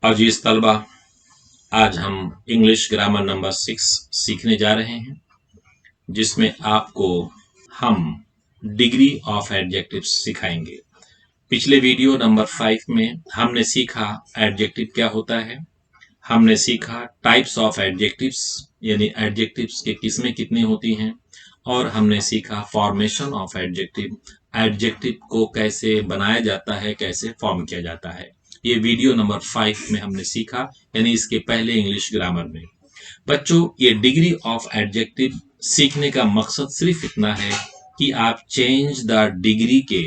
अजीज तलबा, आज हम इंग्लिश ग्रामर नंबर 6 सीखने जा रहे हैं, जिसमें आपको हम डिग्री ऑफ एडजेक्टिव्स सिखाएंगे। पिछले वीडियो नंबर 5 में हमने सीखा एडजेक्टिव क्या होता है, हमने सीखा टाइप्स ऑफ एडजेक्टिव्स यानी एडजेक्टिव्स के किस्में कितनी होती हैं, और हमने सीखा फॉर्मेशन ऑफ एडजेक्टिव, एडजेक्टिव को कैसे बनाया जाता है, कैसे फॉर्म किया जाता है। ये वीडियो नंबर 5 में हमने सीखा, यानी इसके पहले इंग्लिश ग्रामर में। बच्चों, ये डिग्री ऑफ एडजेक्टिव सीखने का मकसद सिर्फ इतना है कि आप चेंज द डिग्री के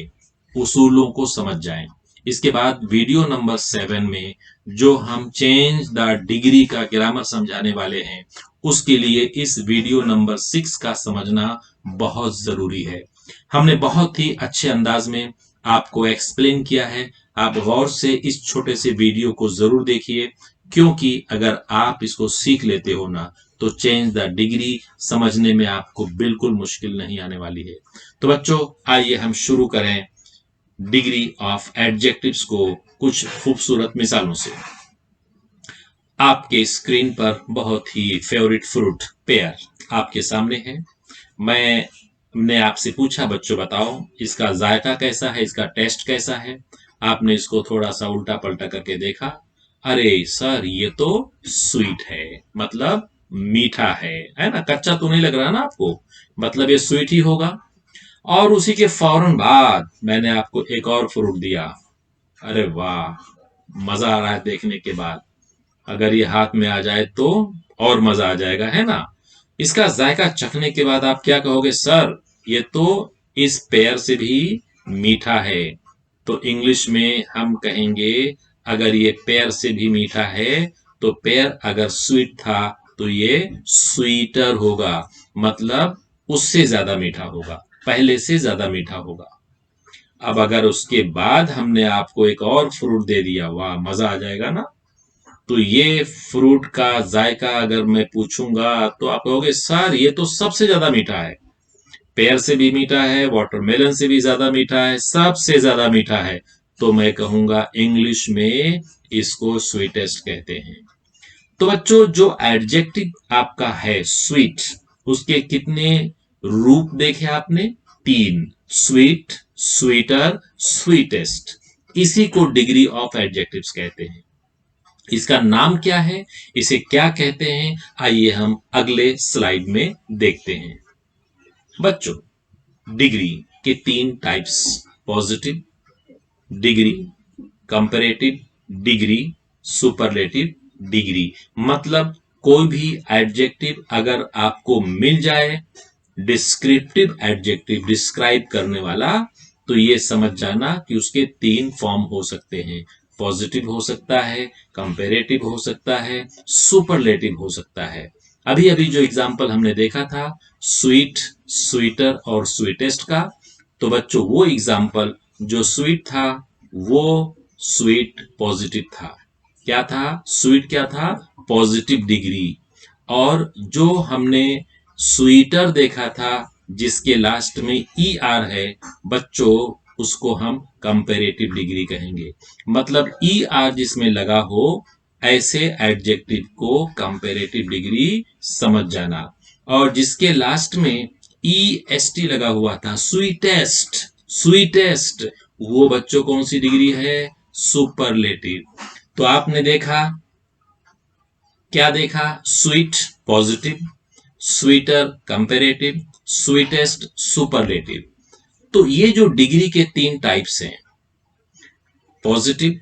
उसूलों को समझ जाएं। इसके बाद वीडियो नंबर 7 में जो हम चेंज द डिग्री का ग्रामर समझाने वाले हैं, उसके लिए इस वीडियो नंबर 6 का समझना बहुत जरूरी है। हमने बहुत ही अच्छे अंदाज में आपको एक्सप्लेन किया है। आप गौर से इस छोटे से वीडियो को जरूर देखिए, क्योंकि अगर आप इसको सीख लेते हो ना, तो चेंज द डिग्री समझने में आपको बिल्कुल मुश्किल नहीं आने वाली है। तो बच्चों, आइए हम शुरू करें डिग्री ऑफ एडजेक्टिव्स को कुछ खूबसूरत मिसालों से। आपके स्क्रीन पर बहुत ही फेवरेट फ्रूट पेयर आपके सामने है। मैंने आपसे पूछा, बच्चों बताओ इसका जायका कैसा है, इसका टेस्ट कैसा है। आपने इसको थोड़ा सा उल्टा पलटा करके देखा। अरे सर, ये तो स्वीट है, मतलब मीठा है ना। कच्चा तो नहीं लग रहा ना आपको, मतलब ये स्वीट ही होगा। और उसी के फौरन बाद मैंने आपको एक और फ्रूट दिया। अरे वाह, मजा आ रहा है देखने के बाद। अगर ये हाथ में आ जाए तो और मजा आ जाएगा, है ना। इसका जायका चखने के बाद आप क्या कहोगे, सर ये तो इस पेयर से भी मीठा है। तो इंग्लिश में हम कहेंगे, अगर ये पेयर से भी मीठा है तो पेयर अगर स्वीट था तो ये स्वीटर होगा, मतलब उससे ज्यादा मीठा होगा, पहले से ज्यादा मीठा होगा। अब अगर उसके बाद हमने आपको एक और फ्रूट दे दिया, वाह मजा आ जाएगा ना। तो ये फ्रूट का जायका अगर मैं पूछूंगा तो आप कहोगे, सर ये तो सबसे ज्यादा मीठा है, पेयर से भी मीठा है, वाटरमेलन से भी ज्यादा मीठा है, सबसे ज्यादा मीठा है। तो मैं कहूंगा इंग्लिश में इसको स्वीटेस्ट कहते हैं। तो बच्चों, जो एडजेक्टिव आपका है स्वीट, उसके कितने रूप देखे आपने? 3, स्वीट, स्वीटर, स्वीटेस्ट। इसी को डिग्री ऑफ एडजेक्टिव्स कहते हैं। इसका नाम क्या है, इसे क्या कहते हैं, आइए हम अगले स्लाइड में देखते हैं। बच्चों, डिग्री के 3 types, positive degree, comparative degree, superlative degree. मतलब कोई भी एडजेक्टिव अगर आपको मिल जाए, डिस्क्रिप्टिव एडजेक्टिव, डिस्क्राइब करने वाला, तो ये समझ जाना कि उसके 3 फॉर्म हो सकते हैं। पॉजिटिव हो सकता है, कंपैरेटिव हो सकता है, सुपरलेटिव हो सकता है। अभी अभी जो एग्जाम्पल हमने देखा था स्वीट, स्वीटर और स्वीटेस्ट का, तो बच्चों वो एग्जाम्पल जो स्वीट था वो स्वीट पॉजिटिव था। क्या था? स्वीट क्या था? Positive degree. और जो हमने स्वीटर देखा था जिसके लास्ट में ई आर है, बच्चों उसको हम कंपैरेटिव डिग्री कहेंगे। मतलब ई आर जिसमें लगा हो, ऐसे एडजेक्टिव को कंपैरेटिव डिग्री समझ जाना। और जिसके लास्ट में ई एस टी लगा हुआ था, स्वीटेस्ट, स्वीटेस्ट, वो बच्चों कौन सी डिग्री है? सुपरलेटिव। तो आपने देखा, क्या देखा? Sweet positive, sweeter comparative, sweetest superlative. तो ये जो डिग्री के 3 टाइप्स हैं, पॉजिटिव,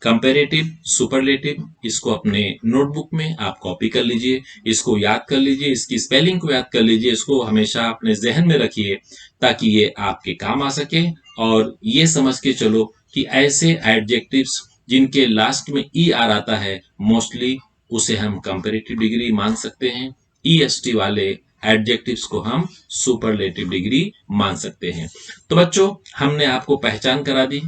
कंपैरेटिव, सुपरलेटिव, इसको अपने नोटबुक में आप कॉपी कर लीजिए, इसको याद कर लीजिए, इसकी स्पेलिंग को याद कर लीजिए, इसको हमेशा अपने जहन में रखिए ताकि ये आपके काम आ सके। और ये समझ के चलो कि ऐसे एडजेक्टिव्स जिनके लास्ट में ई आर आता है, मोस्टली उसे हम कंपैरेटिव डिग्री मान सकते हैं। ईएसटी वाले एडजेक्टिव्स को हम सुपरलेटिव डिग्री मान सकते हैं। तो बच्चों, हमने आपको पहचान करा दी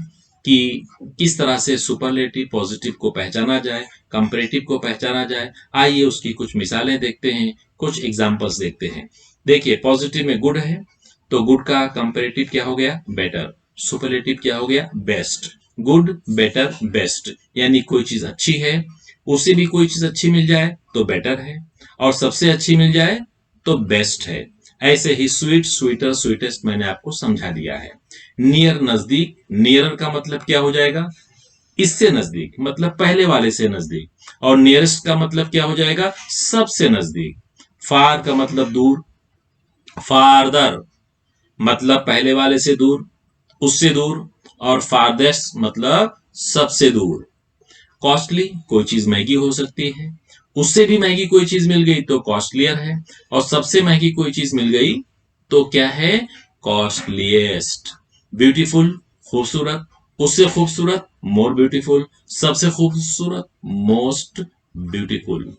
कि किस तरह से सुपरलेटिव पॉजिटिव को पहचाना जाए, कंपैरेटिव को पहचाना जाए। आइए उसकी कुछ मिसालें देखते हैं, कुछ एग्जांपल्स देखते हैं। देखिए, पॉजिटिव में गुड है, तो गुड का कंपैरेटिव क्या हो गया? बेटर। सुपरलेटिव क्या हो गया? बेस्ट। गुड, बेटर, बेस्ट, यानी कोई चीज अच्छी है, उससे भी कोई चीज अच्छी मिल जाए तो बेटर है, और सबसे अच्छी मिल जाए तो बेस्ट है। ऐसे ही स्वीट, स्वीटर, स्वीटेस्ट मैंने आपको समझा दिया है। नियर, नजदीक, नियरर का मतलब क्या हो जाएगा? इससे नजदीक, मतलब पहले वाले से नजदीक, और नियरेस्ट का मतलब क्या हो जाएगा? सबसे नजदीक। फार का मतलब दूर, फारदर मतलब पहले वाले से दूर, उससे दूर, और फारदेस्ट मतलब सबसे दूर। कॉस्टली, कोई चीज महंगी हो सकती है, उससे भी महंगी कोई चीज मिल गई तो कॉस्टलियर है, और सबसे महंगी कोई चीज मिल गई तो क्या है? कॉस्टलीएस्ट। ब्यूटीफुल, खूबसूरत, उससे खूबसूरत, मोर ब्यूटीफुल, सबसे खूबसूरत, मोस्ट ब्यूटीफुल।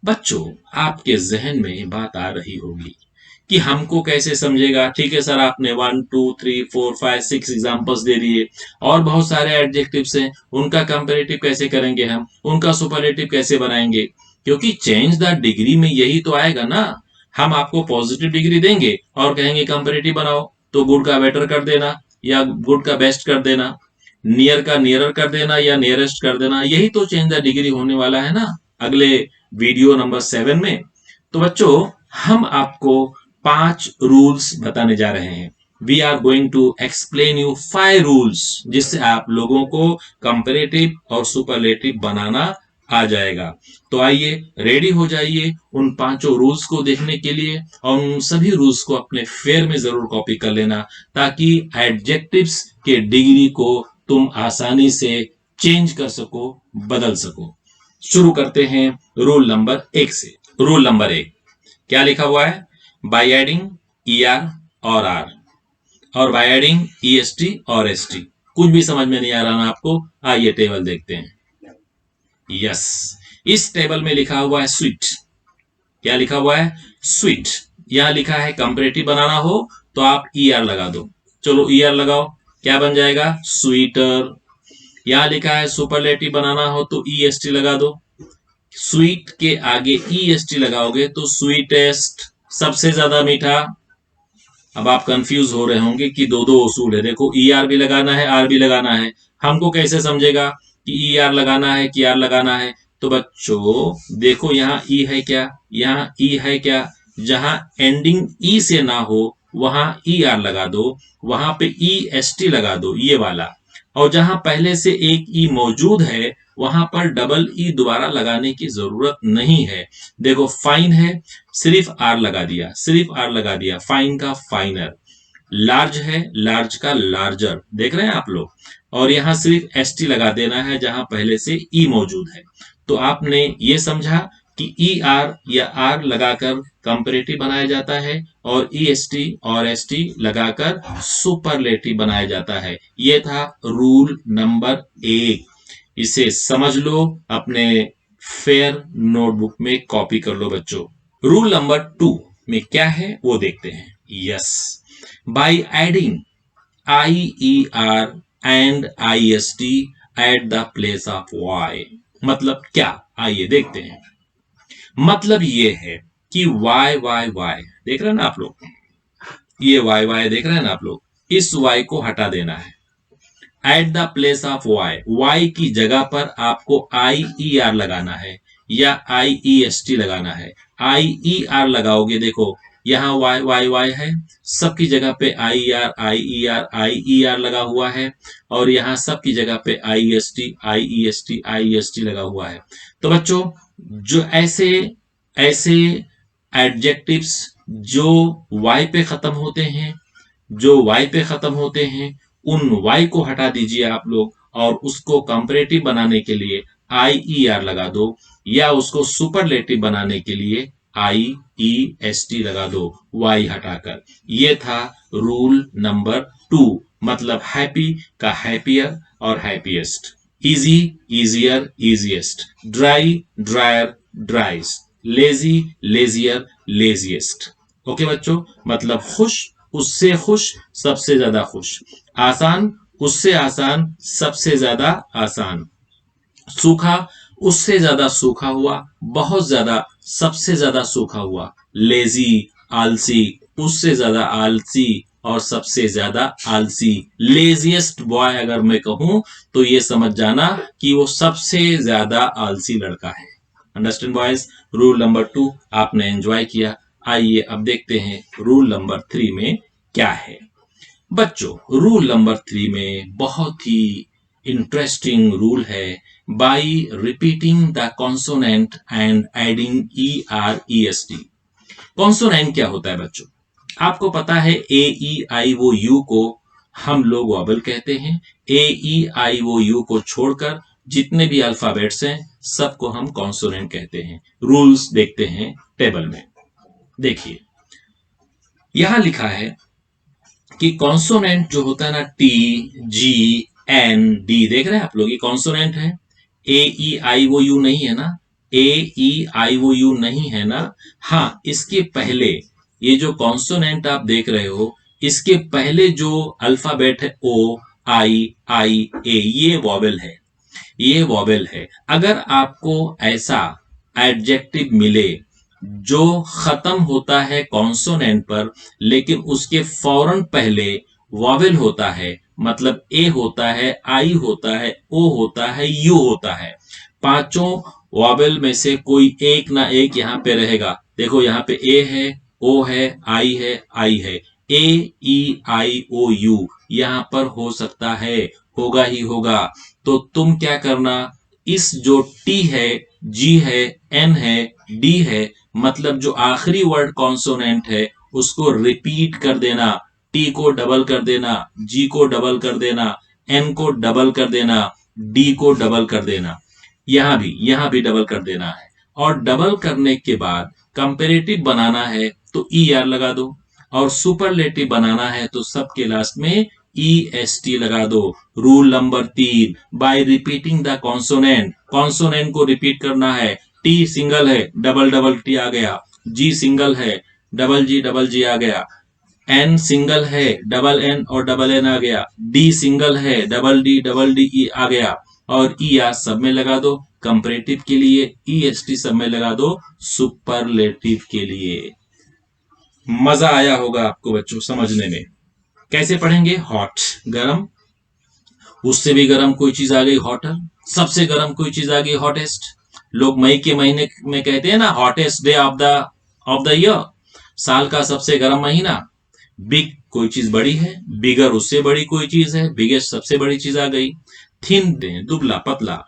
बच्चों, आपके जहन में बात आ रही होगी कि हमको कैसे समझेगा। ठीक है सर, आपने 1 2 3 4 5 6 एग्जांपल्स दे दिए, और बहुत सारे एडजेक्टिव्स हैं, उनका कंपैरेटिव कैसे करेंगे, हम उनका सुपरलेटिव कैसे बनाएंगे? क्योंकि चेंज द डिग्री में यही तो आएगा ना। हम आपको पॉजिटिव डिग्री देंगे और कहेंगे कंपैरेटिव बनाओ, तो गुड का बेटर कर देना या गुड का बेस्ट कर देना, नियर का नियरर कर देना या नियरेस्ट कर देना, यही तो चेंज द डिग्री होने वाला है ना अगले वीडियो नंबर 7 में। तो बच्चों, हम आपको 5 रूल्स बताने जा रहे हैं। We are going to explain you 5 rules, जिससे आप लोगों को कंपैरेटिव और सुपरलेटिव बनाना आ जाएगा। तो आइए, रेडी हो जाइए उन 5 रूल्स को देखने के लिए, और उन सभी रूल्स को अपने फेयर में जरूर कॉपी कर लेना, ताकि एडजेक्टिव्स के डिग्री को तुम आसानी से चेंज कर सको, बदल सको। शुरू करते हैं रूल नंबर 1 से। रूल नंबर 1 क्या लिखा हुआ है? बाय एडिंग ई आर और आर, और by adding E S T और एस टी। कुछ भी समझ में नहीं आ रहा ना आपको? आइए टेबल देखते हैं। यस, इस टेबल में लिखा हुआ है स्वीट। क्या लिखा हुआ है? स्वीट। यहां लिखा है कंपैरेटिव बनाना हो तो आप ई आर लगा दो। चलो ई आर लगाओ, क्या बन जाएगा? स्वीटर। यहां लिखा है सुपरलेटिव बनाना हो तो ई एस टी लगा दो। स्वीट के आगे ई एस टी लगाओगे तो स्वीटेस्ट, सबसे ज्यादा मीठा। अब आप कंफ्यूज हो रहे होंगे कि दो दो उसूल है। देखो, ई आर भी लगाना है, आर भी लगाना है। हमको कैसे समझेगा कि ई आर लगाना है कि आर लगाना है? तो बच्चों देखो, यहाँ ई है क्या, यहाँ ई है क्या? जहां एंडिंग ई से ना हो वहां ई आर लगा दो, वहां पे ई एस टी लगा दो, ये वाला। और जहां पहले से एक ई मौजूद है वहां पर डबल ई दोबारा लगाने की जरूरत नहीं है। देखो, फाइन है, सिर्फ आर लगा दिया, सिर्फ आर लगा दिया, फाइन का फाइनर। लार्ज है, लार्ज का लार्जर, देख रहे हैं आप लोग। और यहां सिर्फ एस टी लगा देना है जहां पहले से ई मौजूद है। तो आपने ये समझा कि ई आर या आर लगाकर कंपैरेटिव बनाया जाता है, और ई एस टी और एस टी लगाकर सुपरलेटिव बनाया जाता है। ये था रूल नंबर 1। इसे समझ लो, अपने फेयर नोटबुक में कॉपी कर लो बच्चों। रूल नंबर 2 में क्या है वो देखते हैं। Yes, by adding I E R and I S T at the place of Y. मतलब क्या? आइए देखते हैं। मतलब ये है कि वाई वाई वाई, देख रहे हैं ना आप लोग? ये वाई वाई देख रहे हैं ना आप लोग? इस वाई को हटा देना है। At the place of Y, Y की जगह पर आपको आई ई आर लगाना है या आई ई एस टी लगाना है। आई ई आर लगाओगे, देखो यहाँ वाई वाई वाई है, सबकी जगह पे I R I E are I E are लगा हुआ है, और यहाँ सबकी जगह पे आई S T I E S T I S T लगा हुआ है। तो बच्चों, जो ऐसे ऐसे एडजेक्टिव्स जो वाई पे खत्म होते हैं, जो वाई पे खत्म होते हैं, उन वाई को हटा दीजिए आप लोग, और उसको कंपैरेटिव बनाने के लिए आई ई आर लगा दो, या उसको सुपरलेटिव बनाने के लिए आई ई एस टी लगा दो, वाई हटाकर। ये था रूल नंबर 2। मतलब हैप्पी का हैप्पियर और happiest, easy easier easiest, dry dryer driest, lazy leisure laziest. Okay बच्चों, मतलब खुश, उससे खुश, सबसे ज्यादा खुश, आसान, उससे आसान, सबसे ज्यादा आसान। सूखा, उससे ज्यादा सूखा हुआ, बहुत ज्यादा, सबसे ज्यादा सूखा हुआ। लेजी, आलसी, उससे ज्यादा आलसी और सबसे ज्यादा आलसी। लेजिएस्ट बॉय अगर मैं कहूं तो ये समझ जाना कि वो सबसे ज्यादा आलसी लड़का है। Understand boys? रूल नंबर 2 आपने एंजॉय किया। आइए अब देखते हैं रूल नंबर 3 में क्या है। बच्चों, रूल नंबर 3 में बहुत ही इंटरेस्टिंग रूल है। By repeating the consonant and adding EREST। Consonant क्या होता है बच्चों? आपको पता है AEIOU को हम लोग वॉबल कहते हैं। AEIOU को छोड़कर जितने भी अल्फाबेट्स हैं सबको हम कॉन्सोनेंट कहते हैं। रूल्स देखते हैं टेबल में। देखिए यहां लिखा है कि कॉन्सोनेंट जो होता है ना, TGND, देख रहे हैं आप लोग, ये कॉन्सोनेंट है। AEIOU नहीं है ना, AEIOU नहीं है ना। हाँ, इसके पहले ये जो कॉन्सोनेंट आप देख रहे हो, इसके पहले जो अल्फाबेट है OIIA, ये वॉवेल है, ये वॉवेल है। अगर आपको ऐसा एडजेक्टिव मिले जो खत्म होता है कॉन्सोनेंट पर लेकिन उसके फौरन पहले वॉवेल होता है, मतलब ए होता है, आई होता है, ओ होता है, यू होता है, पांचों वॉवेल में से कोई एक ना एक यहां पे रहेगा। देखो यहां पे ए है, ओ है, आई है। AEIOU यहां पर हो सकता है, होगा ही होगा। तो तुम क्या करना, इस जो टी है, जी है, एन है, डी है, मतलब जो आखिरी वर्ड कॉन्सोनेंट है उसको रिपीट कर देना। टी को डबल कर देना, जी को डबल कर देना, एन को डबल कर देना, डी को डबल कर देना, यहां भी डबल कर देना है। और डबल करने के बाद कंपेरेटिव बनाना है तो ER लगा दो, और सुपरलेटिव बनाना है तो सबके लास्ट में EST लगा दो। Rule number 3, bye repeating the consonant, consonant को रिपीट करना है। टी सिंगल है, डबल डबल टी आ गया। जी सिंगल है, डबल जी आ गया। एन सिंगल है, डबल एन और डबल एन आ गया। डी सिंगल है, डबल डी ई आ गया। और ER सब में लगा दो कंपैरेटिव के लिए, EST सब में लगा दो सुपरलेटिव के लिए। मजा आया होगा आपको बच्चों समझने में। कैसे पढ़ेंगे? हॉट, गरम, उससे भी गरम कोई चीज आ गई हॉटर, सबसे गरम कोई चीज आ गई हॉटेस्ट। लोग मई के महीने में कहते हैं ना, hottest day of the year, साल का सबसे गर्म महीना। बिग कोई चीज बड़ी है, बिगर उससे बड़ी कोई चीज है, बिगेस्ट सबसे बड़ी चीज आ गई। थिन, दुबला पतला,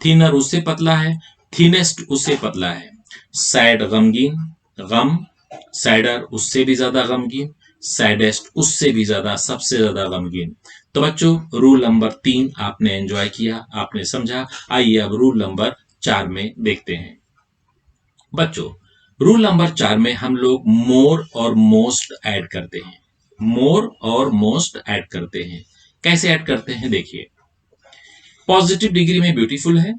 थिनर उससे पतला है, थिनेस्ट उससे पतला है। सैड गमगीन, गम, सैडर उससे भी ज्यादा गमगीन, सैडेस्ट उससे भी ज्यादा, सबसे ज्यादा गमगीन। तो बच्चों रूल नंबर 3 आपने एंजॉय किया, आपने समझा। आइए अब रूल नंबर 4 में देखते हैं। बच्चों रूल नंबर 4 में हम लोग मोर और मोस्ट ऐड करते हैं। मोर और मोस्ट ऐड करते हैं। कैसे ऐड करते हैं देखिए। पॉजिटिव डिग्री में ब्यूटीफुल है,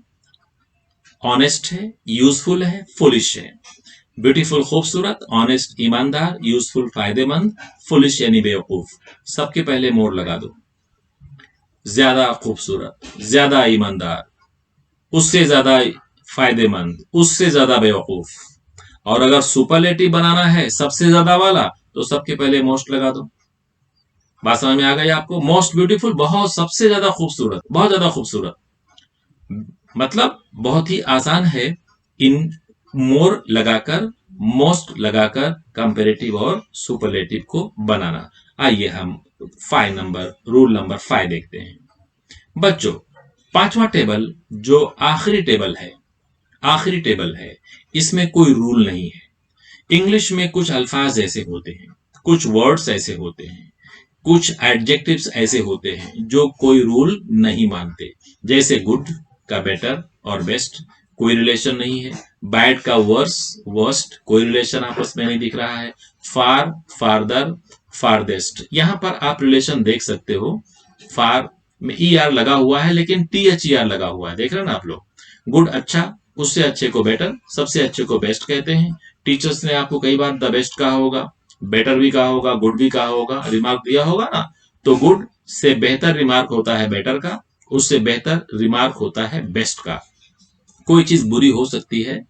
ऑनेस्ट है, यूजफुल है, फुलिश है। ब्यूटीफुल खूबसूरत, ऑनेस्ट ईमानदार, यूजफुल फायदेमंद, फुलिश यानी बेवकूफ। सबके पहले मोर लगा दो। ज्यादा खूबसूरत, ज्यादा ईमानदार, उससे ज्यादा फायदेमंद, उससे ज्यादा बेवकूफ। और अगर सुपरलेटिव बनाना है सबसे ज्यादा वाला तो सबके पहले मोस्ट लगा दो। बात समझ में आ गई आपको? मोस्ट ब्यूटीफुल, बहुत सबसे ज्यादा खूबसूरत, बहुत ज्यादा खूबसूरत, मतलब बहुत ही आसान है इन मोर लगाकर, मोस्ट लगाकर कंपेरेटिव और सुपरलेटिव को बनाना। आइए हम रूल नंबर 5 देखते हैं। बच्चों पांचवा टेबल जो आखिरी टेबल है, इसमें कोई रूल नहीं है। इंग्लिश में कुछ अल्फाज ऐसे होते हैं, कुछ वर्ड्स ऐसे होते हैं, कुछ एडजेक्टिव्स ऐसे होते हैं जो कोई रूल नहीं मानते। जैसे गुड का बेटर और बेस्ट कोई रिलेशन नहीं है, बैड का वर्स, वर्स्ट कोई रिलेशन आपस में नहीं दिख रहा है, फार, फारदर, फारदेस्ट, यहां पर आप रिलेशन देख सकते हो। फार में ER लगा हुआ है लेकिन THER लगा हुआ है, देख रहे हैं ना आप लोग। गुड अच्छा, उससे अच्छे को बेटर, सबसे अच्छे को बेस्ट कहते हैं। टीचर्स ने आपको कई बार द बेस्ट कहा होगा, बेटर भी कहा होगा, गुड भी कहा होगा, रिमार्क दिया होगा ना। तो गुड से बेहतर रिमार्क होता है बेटर का, उससे बेहतर रिमार्क होता है बेस्ट का। कोई चीज बुरी हो सकती है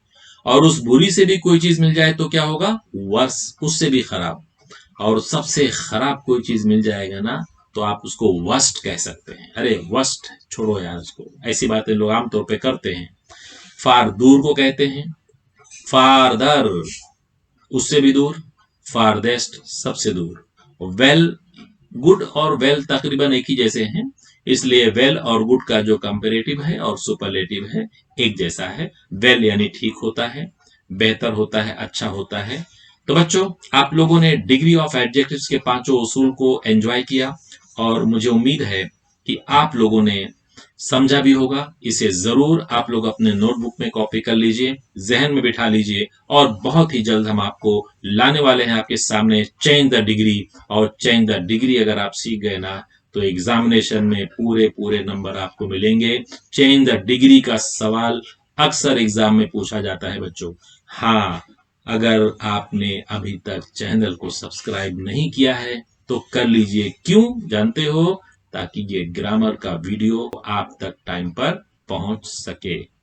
और उस बुरी से भी कोई चीज मिल जाए तो क्या होगा, वर्स, उससे भी खराब। और सबसे खराब कोई चीज मिल जाएगा ना तो आप उसको वर्स्ट कह सकते हैं। अरे वर्स्ट छोड़ो यार, उसको ऐसी बातें लोग आमतौर पे करते हैं। फार दूर को कहते हैं, फारदर उससे भी दूर, फारदेस्ट सबसे दूर। वेल, गुड और वेल तकरीबन एक ही जैसे हैं, इसलिए वेल और गुड का जो कंपेरेटिव है और सुपरलेटिव है एक जैसा है। वेल यानी ठीक होता है, बेहतर होता है, अच्छा होता है। तो बच्चों, आप लोगों ने डिग्री ऑफ एडजेक्टिव्स के पांचों उसूल को एंजॉय किया और मुझे उम्मीद है कि आप लोगों ने समझा भी होगा। इसे जरूर आप लोग अपने नोटबुक में कॉपी कर लीजिए, जहन में बिठा लीजिए, और बहुत ही जल्द हम आपको लाने वाले हैं आपके सामने चेंज द डिग्री। और चेंज द डिग्री अगर आप सीख गए ना तो एग्जामिनेशन में पूरे पूरे नंबर आपको मिलेंगे। चेंज द डिग्री का सवाल अक्सर एग्जाम में पूछा जाता है बच्चों। हाँ, अगर आपने अभी तक चैनल को सब्सक्राइब नहीं किया है तो कर लीजिए। क्यों जानते हो? ताकि ये ग्रामर का वीडियो आप तक टाइम पर पहुंच सके।